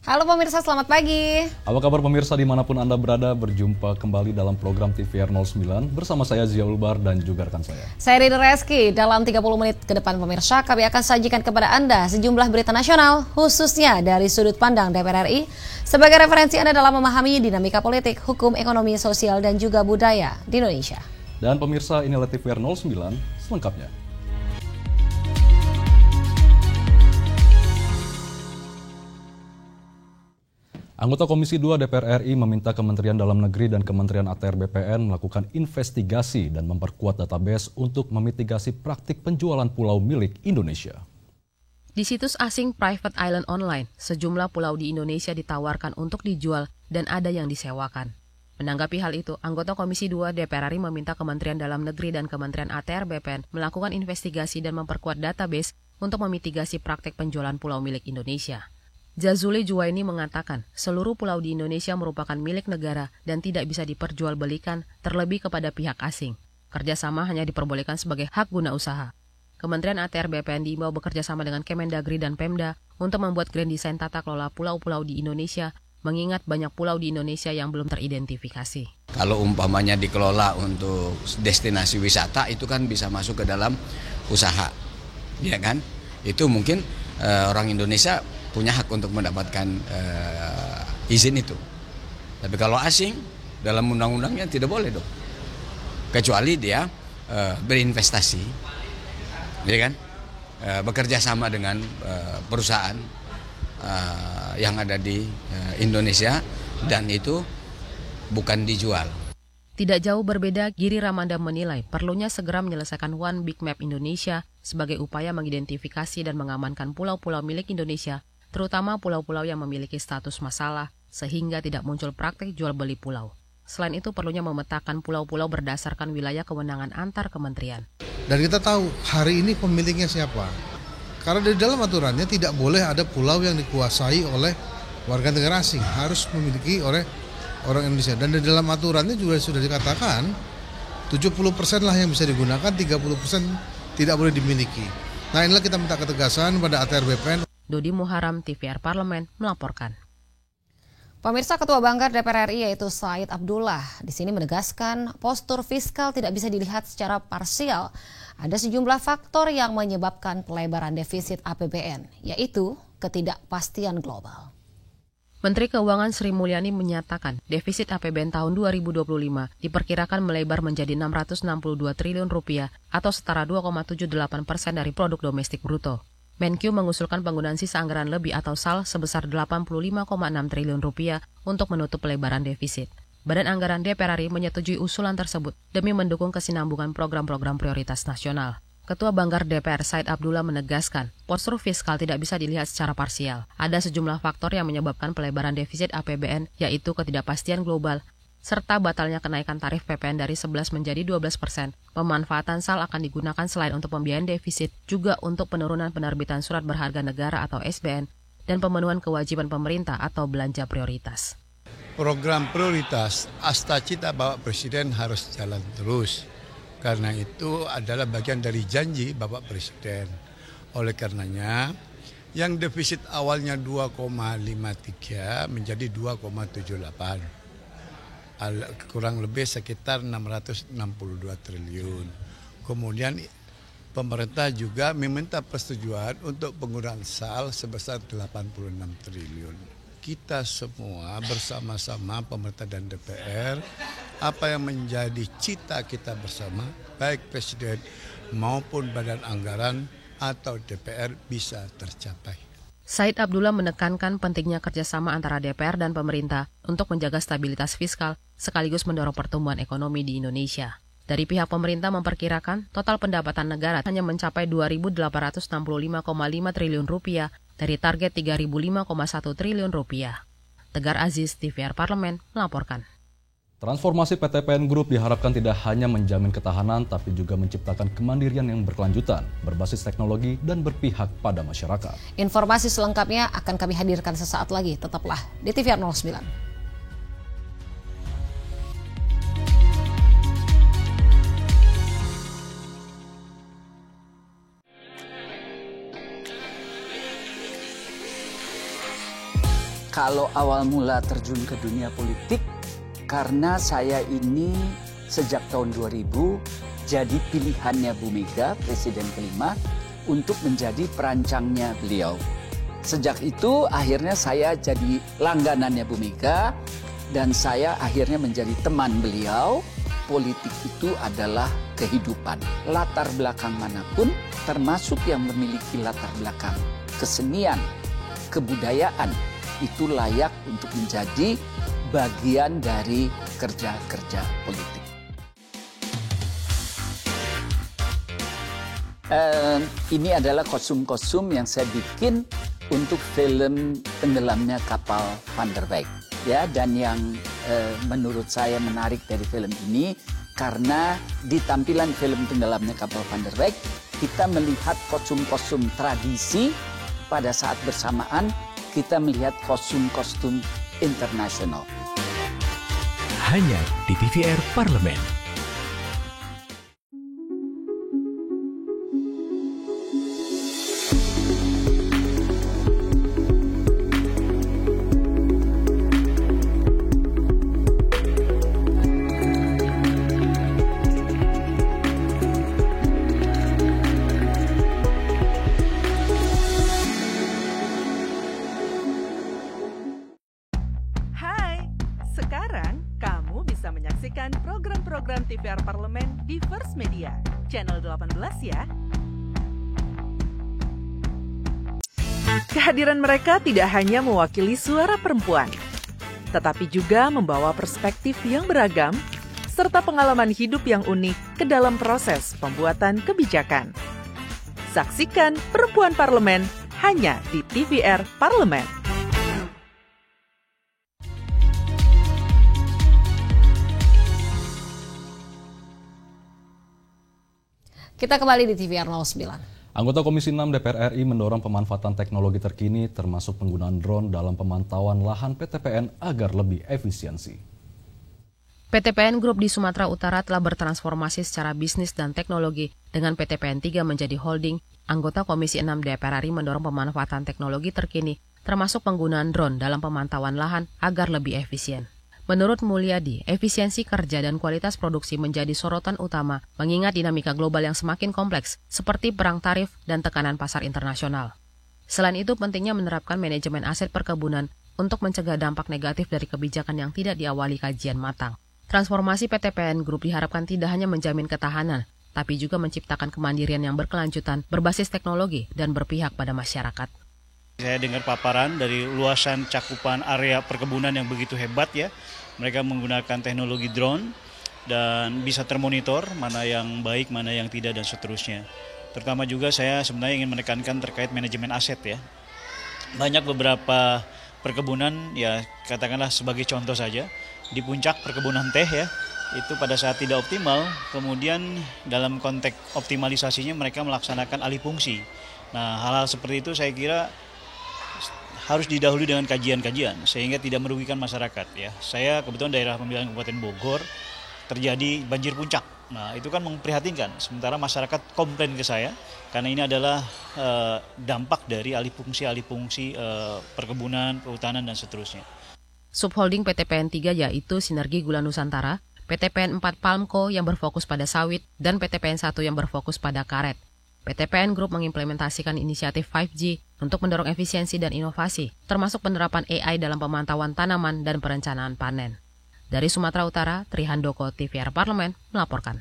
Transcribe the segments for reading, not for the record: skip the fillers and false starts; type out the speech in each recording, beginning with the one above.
Halo pemirsa, selamat pagi. Apa kabar pemirsa dimanapun Anda berada, berjumpa kembali dalam program TVR 09 bersama saya Ziaul Bar dan juga rekan saya. Saya Rina Reski. Dalam 30 menit ke depan pemirsa, kami akan sajikan kepada Anda sejumlah berita nasional, khususnya dari sudut pandang DPR RI, sebagai referensi Anda dalam memahami dinamika politik, hukum, ekonomi, sosial, dan juga budaya di Indonesia. Dan pemirsa, inilah TVR 09 selengkapnya. Anggota Komisi 2 DPR RI meminta Kementerian Dalam Negeri dan Kementerian ATR BPN melakukan investigasi dan memperkuat database untuk memitigasi praktik penjualan pulau milik Indonesia. Di situs asing Private Island Online, sejumlah pulau di Indonesia ditawarkan untuk dijual dan ada yang disewakan. Menanggapi hal itu, anggota Komisi 2 DPR RI meminta Kementerian Dalam Negeri dan Kementerian ATR BPN melakukan investigasi dan memperkuat database untuk memitigasi praktik penjualan pulau milik Indonesia. Jazuli Juwaini mengatakan, seluruh pulau di Indonesia merupakan milik negara dan tidak bisa diperjualbelikan terlebih kepada pihak asing. Kerjasama hanya diperbolehkan sebagai hak guna usaha. Kementerian ATR BPN diimbau bekerja sama dengan Kemendagri dan Pemda untuk membuat grand design tata kelola pulau-pulau di Indonesia, mengingat banyak pulau di Indonesia yang belum teridentifikasi. Kalau umpamanya dikelola untuk destinasi wisata, itu kan bisa masuk ke dalam usaha, ya kan? Itu mungkin orang Indonesia punya hak untuk mendapatkan izin itu. Tapi kalau asing, dalam undang-undangnya tidak boleh dong. Kecuali dia berinvestasi, ya kan? Bekerja sama dengan perusahaan yang ada di Indonesia dan itu bukan dijual. Tidak jauh berbeda, Giri Ramanda menilai perlunya segera menyelesaikan One Big Map Indonesia sebagai upaya mengidentifikasi dan mengamankan pulau-pulau milik Indonesia, terutama pulau-pulau yang memiliki status masalah, sehingga tidak muncul praktik jual beli pulau. Selain itu, perlunya memetakan pulau-pulau berdasarkan wilayah kewenangan antar kementerian. Dan kita tahu hari ini pemiliknya siapa. Karena di dalam aturannya tidak boleh ada pulau yang dikuasai oleh warga negara asing, harus memiliki oleh orang Indonesia. Dan di dalam aturannya juga sudah dikatakan 70% lah yang bisa digunakan, 30% tidak boleh dimiliki. Nah, inilah kita minta ketegasan pada ATR BPN. Dodi Muharam, TVR Parlemen, melaporkan. Pemirsa, Ketua Banggar DPR RI yaitu Said Abdullah di sini menegaskan postur fiskal tidak bisa dilihat secara parsial. Ada sejumlah faktor yang menyebabkan pelebaran defisit APBN, yaitu ketidakpastian global. Menteri Keuangan Sri Mulyani menyatakan defisit APBN tahun 2025 diperkirakan melebar menjadi 662 triliun rupiah atau setara 2,78% dari produk domestik bruto. Menkyu mengusulkan penggunaan sisa anggaran lebih atau SAL sebesar 85,6 triliun rupiah untuk menutup pelebaran defisit. Badan Anggaran DPR RI menyetujui usulan tersebut demi mendukung kesinambungan program-program prioritas nasional. Ketua Banggar DPR Said Abdullah menegaskan, postur fiskal tidak bisa dilihat secara parsial. Ada sejumlah faktor yang menyebabkan pelebaran defisit APBN, yaitu ketidakpastian global, serta batalnya kenaikan tarif PPN dari 11 menjadi 12%. Pemanfaatan SAL akan digunakan selain untuk pembiayaan defisit, juga untuk penurunan penerbitan surat berharga negara atau SBN, dan pemenuhan kewajiban pemerintah atau belanja prioritas. Program prioritas Astacita Bapak Presiden harus jalan terus. Karena itu adalah bagian dari janji Bapak Presiden. Oleh karenanya, yang defisit awalnya 2,53 menjadi 2,78. Kurang lebih sekitar 662 triliun. Kemudian pemerintah juga meminta persetujuan untuk penggunaan SAL sebesar 86 triliun. Kita semua bersama-sama pemerintah dan DPR, apa yang menjadi cita kita bersama, baik Presiden maupun Badan Anggaran atau DPR bisa tercapai. Said Abdullah menekankan pentingnya kerjasama antara DPR dan pemerintah untuk menjaga stabilitas fiskal sekaligus mendorong pertumbuhan ekonomi di Indonesia. Dari pihak pemerintah memperkirakan total pendapatan negara hanya mencapai 2.865,5 triliun rupiah dari target 3.005,1 triliun rupiah. Tegar Aziz, TVR Parlemen, melaporkan. Transformasi PTPN Group diharapkan tidak hanya menjamin ketahanan, tapi juga menciptakan kemandirian yang berkelanjutan, berbasis teknologi, dan berpihak pada masyarakat. Informasi selengkapnya akan kami hadirkan sesaat lagi. Tetaplah di TVR 09. Kalau awal mula terjun ke dunia politik, karena saya ini sejak tahun 2000 jadi pilihannya Bu Mega, Presiden kelima, untuk menjadi perancangnya beliau. Sejak itu akhirnya saya jadi langganannya Bu Mega dan saya akhirnya menjadi teman beliau. Politik itu adalah kehidupan. Latar belakang manapun, termasuk yang memiliki latar belakang kesenian, kebudayaan, itu layak untuk menjadi bagian dari kerja-kerja politik. Ini adalah kostum-kostum yang saya bikin untuk film Tenggelamnya Kapal Van der Weyck. Ya, dan yang menurut saya menarik dari film ini karena di tampilan film Tenggelamnya Kapal Van der Weyck kita melihat kostum-kostum tradisi, pada saat bersamaan kita melihat kostum-kostum internasional. Hanya di TVR Parlemen. Program TVR Parlemen di First Media, channel 18 ya. Kehadiran mereka tidak hanya mewakili suara perempuan, tetapi juga membawa perspektif yang beragam, serta pengalaman hidup yang unik ke dalam proses pembuatan kebijakan. Saksikan Perempuan Parlemen hanya di TVR Parlemen. Kita kembali di TVR 09. Anggota Komisi 6 DPR RI mendorong pemanfaatan teknologi terkini termasuk penggunaan drone dalam pemantauan lahan PTPN agar lebih efisiensi. PTPN Group di Sumatera Utara telah bertransformasi secara bisnis dan teknologi dengan PTPN 3 menjadi holding. Anggota Komisi 6 DPR RI mendorong pemanfaatan teknologi terkini termasuk penggunaan drone dalam pemantauan lahan agar lebih efisien. Menurut Mulyadi, efisiensi kerja dan kualitas produksi menjadi sorotan utama mengingat dinamika global yang semakin kompleks seperti perang tarif dan tekanan pasar internasional. Selain itu, pentingnya menerapkan manajemen aset perkebunan untuk mencegah dampak negatif dari kebijakan yang tidak diawali kajian matang. Transformasi PTPN Group diharapkan tidak hanya menjamin ketahanan, tapi juga menciptakan kemandirian yang berkelanjutan, berbasis teknologi, dan berpihak pada masyarakat. Saya dengar paparan dari luasan cakupan area perkebunan yang begitu hebat ya. Mereka menggunakan teknologi drone dan bisa termonitor mana yang baik, mana yang tidak dan seterusnya. Terutama juga saya sebenarnya ingin menekankan terkait manajemen aset ya. Banyak beberapa perkebunan ya katakanlah sebagai contoh saja di puncak perkebunan teh ya. Itu pada saat tidak optimal, kemudian dalam konteks optimalisasinya mereka melaksanakan alih fungsi. Nah, hal-hal seperti itu saya kira harus didahului dengan kajian-kajian sehingga tidak merugikan masyarakat ya. Saya kebetulan daerah pemilihan Kabupaten Bogor terjadi banjir puncak. Nah, itu kan memprihatinkan. Sementara masyarakat komplain ke saya karena ini adalah dampak dari alih fungsi perkebunan, perhutanan dan seterusnya. Subholding PTPN 3 yaitu Sinergi Gula Nusantara, PTPN 4 Palmco yang berfokus pada sawit dan PTPN 1 yang berfokus pada karet. PTPN Group mengimplementasikan inisiatif 5G untuk mendorong efisiensi dan inovasi, termasuk penerapan AI dalam pemantauan tanaman dan perencanaan panen. Dari Sumatera Utara, Trihandoko, TVR Parlemen, melaporkan.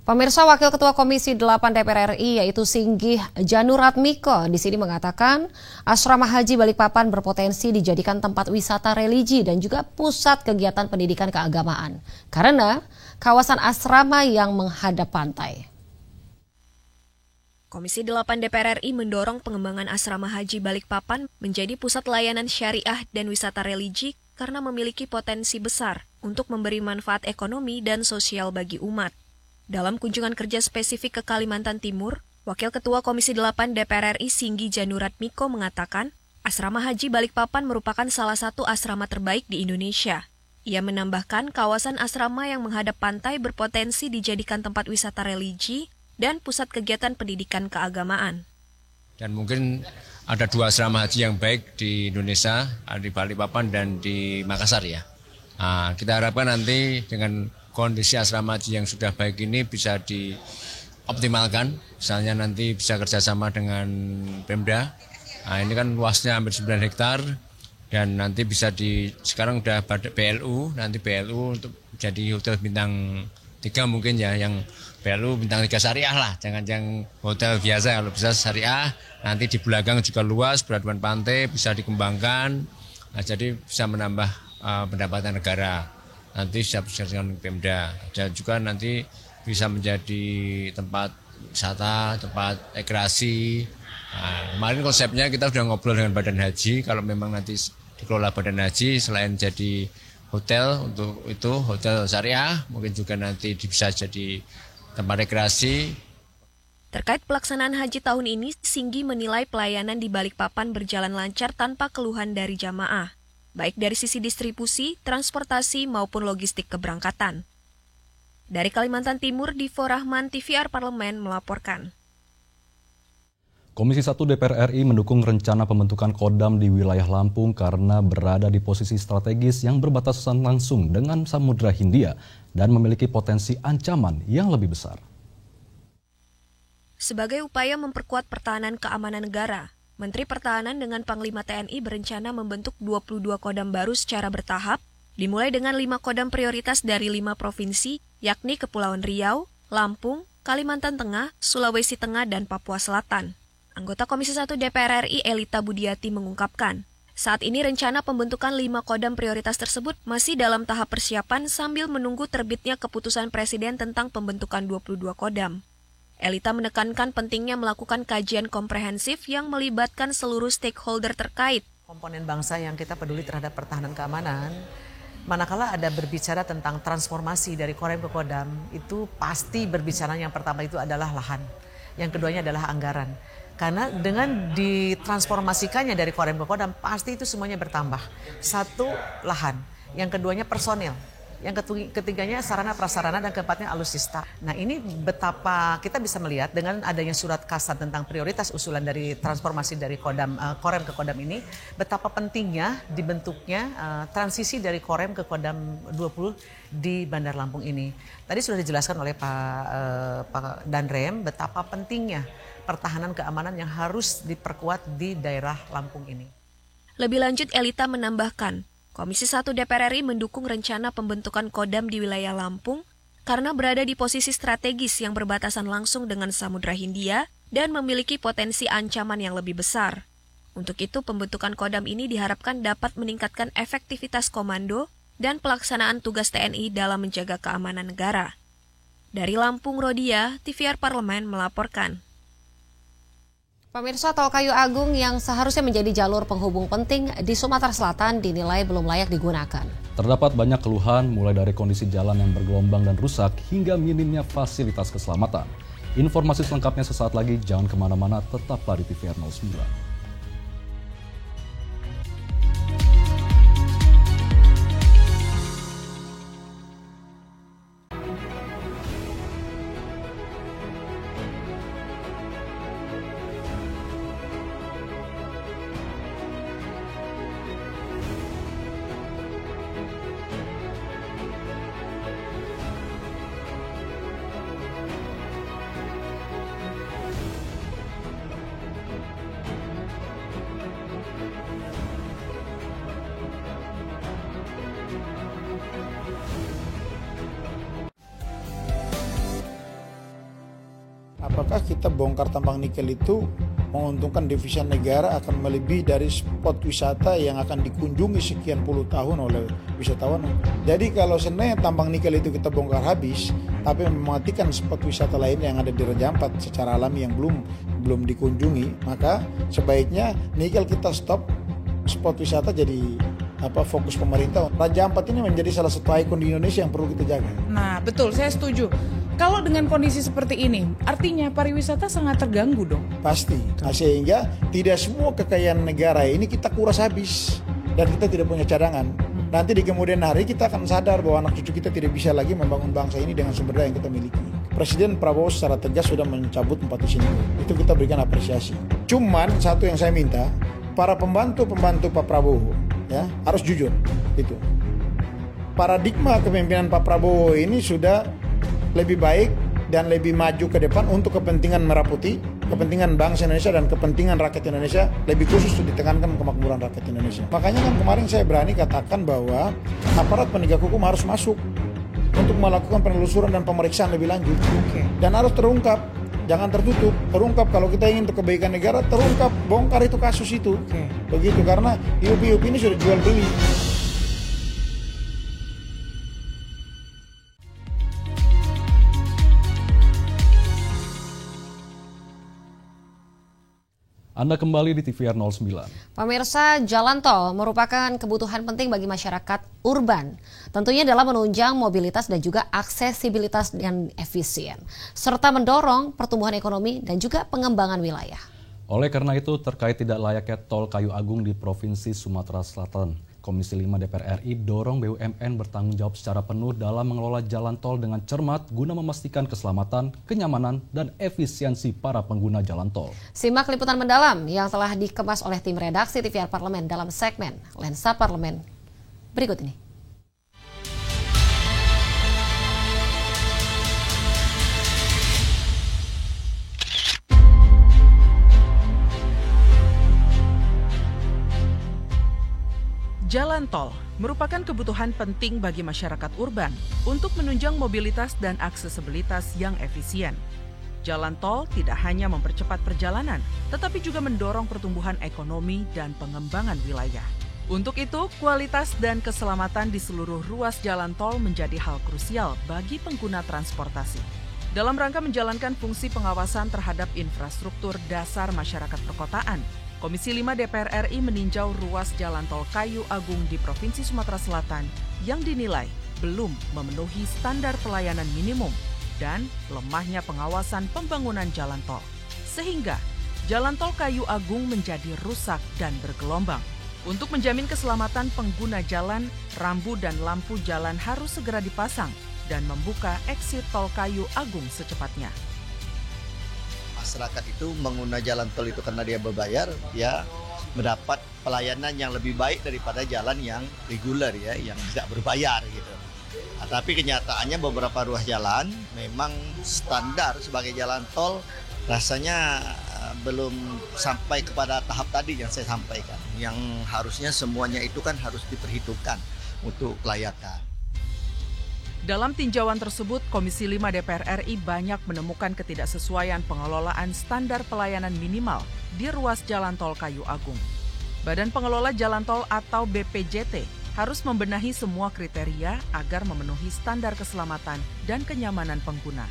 Pemirsa, Wakil Ketua Komisi 8 DPR RI yaitu Singgih Januratmiko di sini mengatakan asrama haji Balikpapan berpotensi dijadikan tempat wisata religi dan juga pusat kegiatan pendidikan keagamaan karena kawasan asrama yang menghadap pantai. Komisi 8 DPR RI mendorong pengembangan asrama haji Balikpapan menjadi pusat layanan syariah dan wisata religi karena memiliki potensi besar untuk memberi manfaat ekonomi dan sosial bagi umat. Dalam kunjungan kerja spesifik ke Kalimantan Timur, Wakil Ketua Komisi 8 DPR RI Singgih Januratmiko mengatakan, asrama haji Balikpapan merupakan salah satu asrama terbaik di Indonesia. Ia menambahkan kawasan asrama yang menghadap pantai berpotensi dijadikan tempat wisata religi dan pusat kegiatan pendidikan keagamaan. Dan mungkin ada 2 asrama haji yang baik di Indonesia, di Balikpapan dan di Makassar ya. Nah, kita harapkan nanti dengan kondisi asrama haji yang sudah baik ini bisa dioptimalkan, misalnya nanti bisa kerjasama dengan Pemda. Nah, ini kan luasnya hampir 9 hektar dan nanti bisa sekarang udah BLU, nanti BLU untuk jadi hotel bintang 3 mungkin ya, yang BLU bintang 3 syariah lah, jangan yang hotel biasa. Kalau bisa syariah, nanti di belakang juga luas, pelabuhan pantai bisa dikembangkan, nah, jadi bisa menambah pendapatan negara. Nanti bisa dengan Pemda dan juga nanti bisa menjadi tempat wisata, tempat rekreasi. Nah, kemarin konsepnya kita sudah ngobrol dengan Badan Haji, kalau memang nanti dikelola Badan Haji selain jadi hotel untuk itu hotel syariah, mungkin juga nanti bisa jadi tempat rekreasi. Terkait pelaksanaan haji tahun ini, Singgi menilai pelayanan di Balikpapan berjalan lancar tanpa keluhan dari jamaah, baik dari sisi distribusi, transportasi maupun logistik keberangkatan. Dari Kalimantan Timur, Divo Rahman, TVR Parlemen melaporkan. Komisi 1 DPR RI mendukung rencana pembentukan Kodam di wilayah Lampung karena berada di posisi strategis yang berbatasan langsung dengan Samudra Hindia dan memiliki potensi ancaman yang lebih besar. Sebagai upaya memperkuat pertahanan keamanan negara, Menteri Pertahanan dengan Panglima TNI berencana membentuk 22 Kodam baru secara bertahap, dimulai dengan 5 Kodam prioritas dari 5 provinsi, yakni Kepulauan Riau, Lampung, Kalimantan Tengah, Sulawesi Tengah, dan Papua Selatan. Anggota Komisi 1 DPR RI Elita Budiati mengungkapkan, saat ini rencana pembentukan 5 Kodam prioritas tersebut masih dalam tahap persiapan sambil menunggu terbitnya keputusan Presiden tentang pembentukan 22 Kodam. Elita menekankan pentingnya melakukan kajian komprehensif yang melibatkan seluruh stakeholder terkait. Komponen bangsa yang kita peduli terhadap pertahanan keamanan, manakala ada berbicara tentang transformasi dari Korem ke Kodam, itu pasti berbicara yang pertama itu adalah lahan. Yang keduanya adalah anggaran. Karena dengan ditransformasikannya dari Korem ke Kodam, pasti itu semuanya bertambah. Satu, lahan. Yang keduanya personil. Yang ketiganya sarana prasarana dan keempatnya alutsista. Nah ini betapa kita bisa melihat dengan adanya surat kasat tentang prioritas usulan dari transformasi dari Korem ke Kodam ini, betapa pentingnya dibentuknya transisi dari Korem ke Kodam 20 di Bandar Lampung ini. Tadi sudah dijelaskan oleh Pak Danrem betapa pentingnya pertahanan keamanan yang harus diperkuat di daerah Lampung ini. Lebih lanjut, Elita menambahkan, Komisi 1 DPR RI mendukung rencana pembentukan Kodam di wilayah Lampung karena berada di posisi strategis yang berbatasan langsung dengan Samudra Hindia dan memiliki potensi ancaman yang lebih besar. Untuk itu, pembentukan Kodam ini diharapkan dapat meningkatkan efektivitas komando dan pelaksanaan tugas TNI dalam menjaga keamanan negara. Dari Lampung, Rodia, TVR Parlemen melaporkan. Pemirsa, Tol Kayu Agung yang seharusnya menjadi jalur penghubung penting di Sumatera Selatan dinilai belum layak digunakan. Terdapat banyak keluhan mulai dari kondisi jalan yang bergelombang dan rusak hingga minimnya fasilitas keselamatan. Informasi selengkapnya sesaat lagi, jangan kemana-mana, tetaplah di TVR 09. Apakah kita bongkar tambang nikel itu menguntungkan devisa negara akan melebihi dari spot wisata yang akan dikunjungi sekian puluh tahun oleh wisatawan. Jadi kalau sebenarnya tambang nikel itu kita bongkar habis, tapi mematikan spot wisata lain yang ada di Raja Ampat secara alami yang belum dikunjungi, maka sebaiknya nikel kita stop, spot wisata jadi fokus pemerintah. Raja Ampat ini menjadi salah satu ikon di Indonesia yang perlu kita jaga. Nah, betul, saya setuju. Kalau dengan kondisi seperti ini, artinya pariwisata sangat terganggu dong. Pasti. Nah, sehingga tidak semua kekayaan negara ini kita kuras habis dan kita tidak punya cadangan. Nanti di kemudian hari kita akan sadar bahwa anak cucu kita tidak bisa lagi membangun bangsa ini dengan sumber daya yang kita miliki. Presiden Prabowo secara tegas sudah mencabut 4 izin itu kita berikan apresiasi. Cuman satu yang saya minta, para pembantu-pembantu Pak Prabowo ya harus jujur itu. Paradigma kepemimpinan Pak Prabowo ini sudah lebih baik dan lebih maju ke depan untuk kepentingan Merah Putih, kepentingan bangsa Indonesia dan kepentingan rakyat Indonesia, lebih khusus ditekankan kemakmuran rakyat Indonesia. Makanya kan kemarin saya berani katakan bahwa aparat penegak hukum harus masuk untuk melakukan penelusuran dan pemeriksaan lebih lanjut. Dan harus terungkap, jangan tertutup, terungkap. Kalau kita ingin untuk kebaikan negara, terungkap, bongkar itu kasus itu. Begitu, karena IUP ini sudah jual beli. Anda kembali di TVR 09. Pemirsa, jalan tol merupakan kebutuhan penting bagi masyarakat urban. Tentunya dalam menunjang mobilitas dan juga aksesibilitas yang efisien, serta mendorong pertumbuhan ekonomi dan juga pengembangan wilayah. Oleh karena itu, terkait tidak layaknya tol Kayu Agung di Provinsi Sumatera Selatan, Komisi 5 DPR RI dorong BUMN bertanggung jawab secara penuh dalam mengelola jalan tol dengan cermat guna memastikan keselamatan, kenyamanan, dan efisiensi para pengguna jalan tol. Simak liputan mendalam yang telah dikemas oleh tim redaksi TVR Parlemen dalam segmen Lensa Parlemen berikut ini. Jalan tol merupakan kebutuhan penting bagi masyarakat urban untuk menunjang mobilitas dan aksesibilitas yang efisien. Jalan tol tidak hanya mempercepat perjalanan, tetapi juga mendorong pertumbuhan ekonomi dan pengembangan wilayah. Untuk itu, kualitas dan keselamatan di seluruh ruas jalan tol menjadi hal krusial bagi pengguna transportasi. Dalam rangka menjalankan fungsi pengawasan terhadap infrastruktur dasar masyarakat perkotaan, Komisi 5 DPR RI meninjau ruas jalan tol Kayu Agung di Provinsi Sumatera Selatan yang dinilai belum memenuhi standar pelayanan minimum dan lemahnya pengawasan pembangunan jalan tol. Sehingga jalan tol Kayu Agung menjadi rusak dan bergelombang. Untuk menjamin keselamatan pengguna jalan, rambu dan lampu jalan harus segera dipasang dan membuka exit tol Kayu Agung secepatnya. Masyarakat itu mengguna jalan tol itu karena dia berbayar, dia mendapat pelayanan yang lebih baik daripada jalan yang reguler ya, yang tidak berbayar gitu. Nah, tapi kenyataannya beberapa ruas jalan memang standar sebagai jalan tol rasanya belum sampai kepada tahap tadi yang saya sampaikan. Yang harusnya semuanya itu kan harus diperhitungkan untuk kelayakan. Dalam tinjauan tersebut, Komisi 5 DPR RI banyak menemukan ketidaksesuaian pengelolaan standar pelayanan minimal di ruas jalan tol Kayu Agung. Badan Pengelola Jalan Tol atau BPJT harus membenahi semua kriteria agar memenuhi standar keselamatan dan kenyamanan pengguna.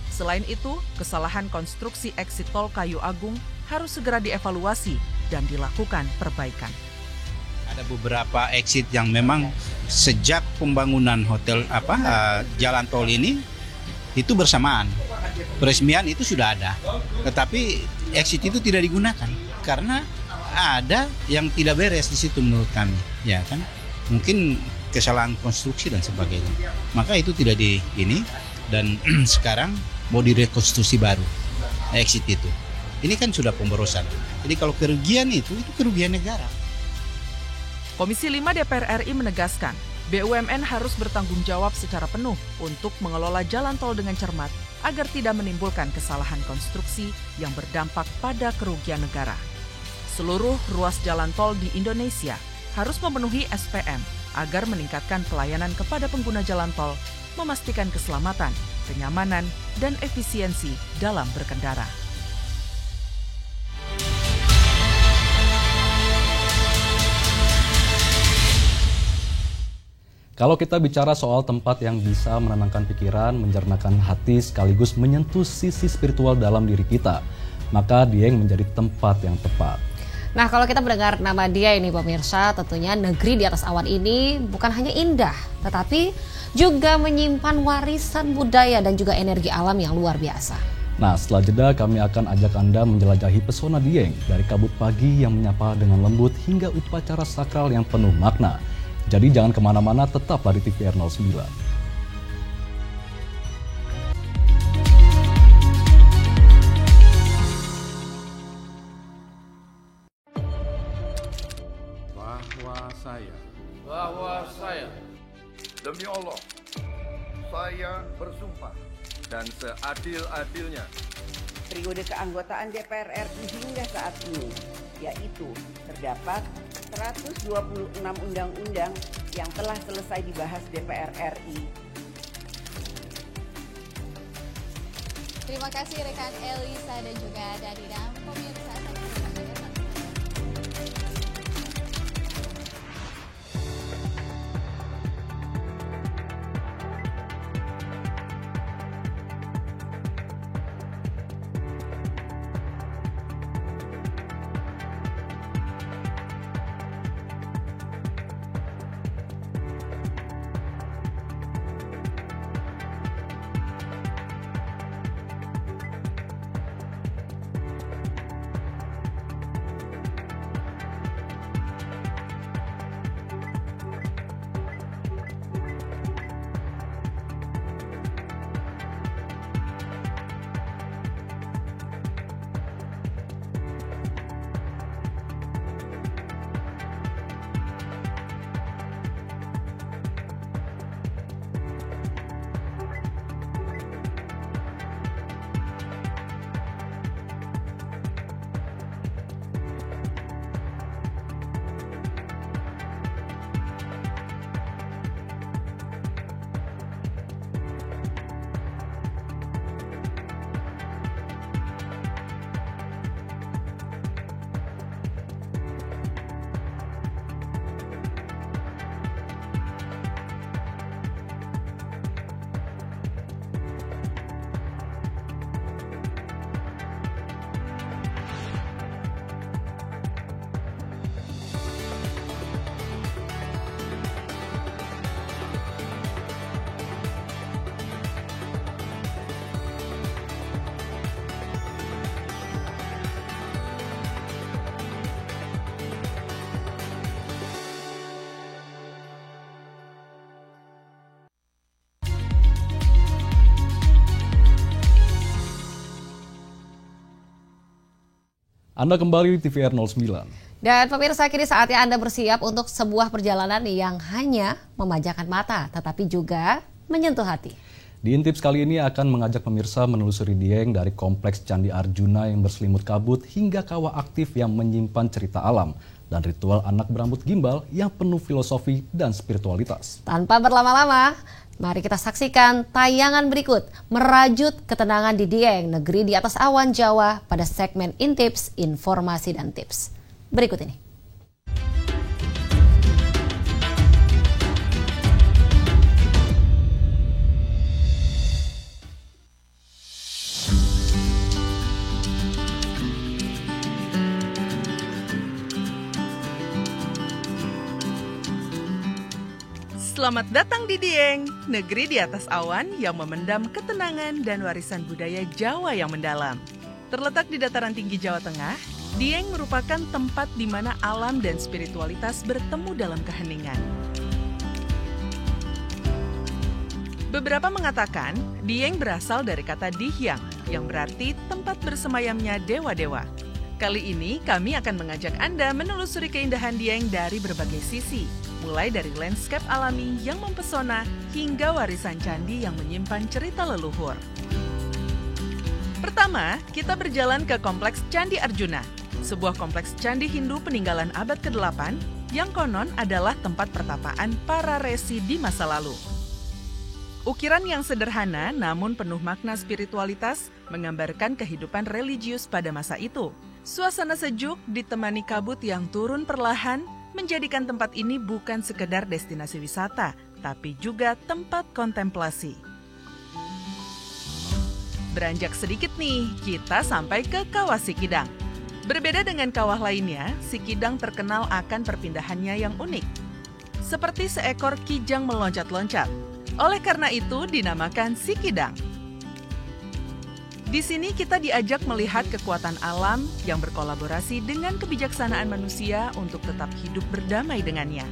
Selain itu, kesalahan konstruksi exit tol Kayu Agung harus segera dievaluasi dan dilakukan perbaikan. Ada beberapa exit yang memang sejak pembangunan jalan tol ini itu bersamaan. Peresmian itu sudah ada, tetapi exit itu tidak digunakan karena ada yang tidak beres di situ menurut kami, ya kan? Mungkin kesalahan konstruksi dan sebagainya. Maka itu tidak dan sekarang mau direkonstruksi baru exit itu. Ini kan sudah pemborosan. Jadi kalau kerugian itu kerugian negara. Komisi 5 DPR RI menegaskan, BUMN harus bertanggung jawab secara penuh untuk mengelola jalan tol dengan cermat agar tidak menimbulkan kesalahan konstruksi yang berdampak pada kerugian negara. Seluruh ruas jalan tol di Indonesia harus memenuhi SPM agar meningkatkan pelayanan kepada pengguna jalan tol, memastikan keselamatan, kenyamanan, dan efisiensi dalam berkendara. Kalau kita bicara soal tempat yang bisa menenangkan pikiran, mencernakan hati, sekaligus menyentuh sisi spiritual dalam diri kita, maka Dieng menjadi tempat yang tepat. Nah, kalau kita mendengar nama dia ini pemirsa, tentunya negeri di atas awan ini bukan hanya indah, tetapi juga menyimpan warisan budaya dan juga energi alam yang luar biasa. Nah, setelah jeda kami akan ajak Anda menjelajahi pesona Dieng dari kabut pagi yang menyapa dengan lembut hingga upacara sakral yang penuh makna. Jadi jangan kemana-mana, tetaplah di TVR 09. saya demi Allah saya bersumpah dan seadil-adilnya periode keanggotaan DPR RI hingga saat ini, yaitu terdapat 126 undang-undang yang telah selesai dibahas DPR RI. Terima kasih rekan Elisa dan juga Danina. Pemirsa, Anda kembali di TVR 09. Dan pemirsa, kini saatnya Anda bersiap untuk sebuah perjalanan yang hanya memanjakan mata, tetapi juga menyentuh hati. Di Intips kali ini akan mengajak pemirsa menelusuri Dieng dari Kompleks Candi Arjuna yang berselimut kabut hingga kawah aktif yang menyimpan cerita alam dan ritual anak berambut gimbal yang penuh filosofi dan spiritualitas. Tanpa berlama-lama, mari kita saksikan tayangan berikut merajut ketenangan di Dieng, negeri di atas awan Jawa pada segmen Intips, Informasi dan Tips. Berikut ini. Selamat datang di Dieng, negeri di atas awan yang memendam ketenangan dan warisan budaya Jawa yang mendalam. Terletak di dataran tinggi Jawa Tengah, Dieng merupakan tempat di mana alam dan spiritualitas bertemu dalam keheningan. Beberapa mengatakan, Dieng berasal dari kata dihyang, yang berarti tempat bersemayamnya dewa-dewa. Kali ini kami akan mengajak Anda menelusuri keindahan Dieng dari berbagai sisi, mulai dari landscape alami yang mempesona hingga warisan candi yang menyimpan cerita leluhur. Pertama, kita berjalan ke Kompleks Candi Arjuna, sebuah kompleks candi Hindu peninggalan abad ke-8 yang konon adalah tempat pertapaan para resi di masa lalu. Ukiran yang sederhana namun penuh makna spiritualitas menggambarkan kehidupan religius pada masa itu. Suasana sejuk ditemani kabut yang turun perlahan menjadikan tempat ini bukan sekedar destinasi wisata, tapi juga tempat kontemplasi. Beranjak sedikit nih, kita sampai ke Kawah Sikidang. Berbeda dengan kawah lainnya, Sikidang terkenal akan perpindahannya yang unik. Seperti seekor kijang meloncat-loncat. Oleh karena itu dinamakan Sikidang. Di sini kita diajak melihat kekuatan alam yang berkolaborasi dengan kebijaksanaan manusia untuk tetap hidup berdamai dengannya.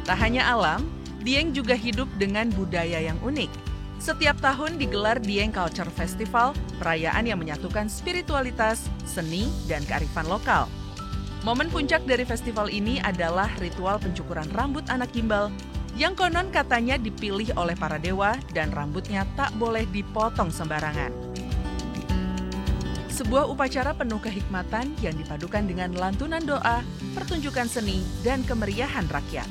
Tak hanya alam, Dieng juga hidup dengan budaya yang unik. Setiap tahun digelar Dieng Culture Festival, perayaan yang menyatukan spiritualitas, seni, dan kearifan lokal. Momen puncak dari festival ini adalah ritual pencukuran rambut anak gimbal yang konon katanya dipilih oleh para dewa dan rambutnya tak boleh dipotong sembarangan. Sebuah upacara penuh kehikmatan yang dipadukan dengan lantunan doa, pertunjukan seni, dan kemeriahan rakyat.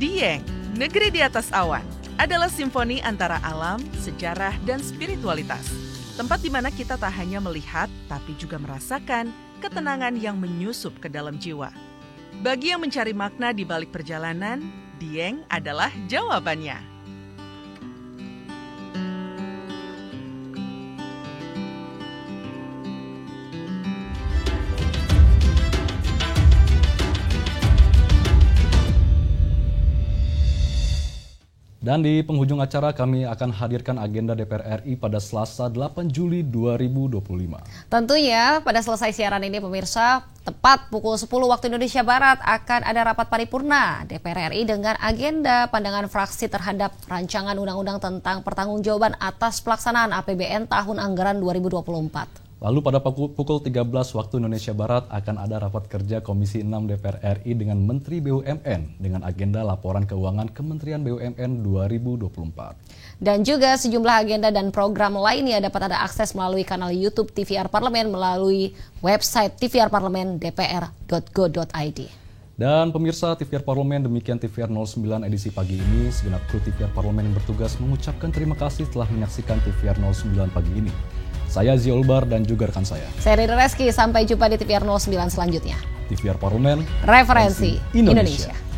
Dieng, Negeri di Atas Awan, adalah simfoni antara alam, sejarah, dan spiritualitas. Tempat di mana kita tak hanya melihat, tapi juga merasakan ketenangan yang menyusup ke dalam jiwa. Bagi yang mencari makna di balik perjalanan, Dieng adalah jawabannya. Dan di penghujung acara kami akan hadirkan agenda DPR RI pada Selasa 8 Juli 2025. Tentunya pada selesai siaran ini pemirsa, tepat pukul 10 waktu Indonesia Barat akan ada rapat paripurna DPR RI dengan agenda pandangan fraksi terhadap rancangan undang-undang tentang pertanggungjawaban atas pelaksanaan APBN tahun anggaran 2024. Lalu pada pukul 13 waktu Indonesia Barat akan ada rapat kerja Komisi 6 DPR RI dengan Menteri BUMN dengan agenda laporan keuangan Kementerian BUMN 2024. Dan juga sejumlah agenda dan program lainnya dapat Anda akses melalui kanal YouTube TVR Parlemen melalui website tvrparlemen.dpr.go.id. Dan pemirsa TVR Parlemen, demikian TVR 09 edisi pagi ini. Segenap kru TVR Parlemen yang bertugas mengucapkan terima kasih telah menyaksikan TVR 09 pagi ini. Saya Zia Ulbar dan juga rekan saya. Saya Riri Reski, sampai jumpa di TVR 09 selanjutnya. TVR Parlemen, Referensi Indonesia.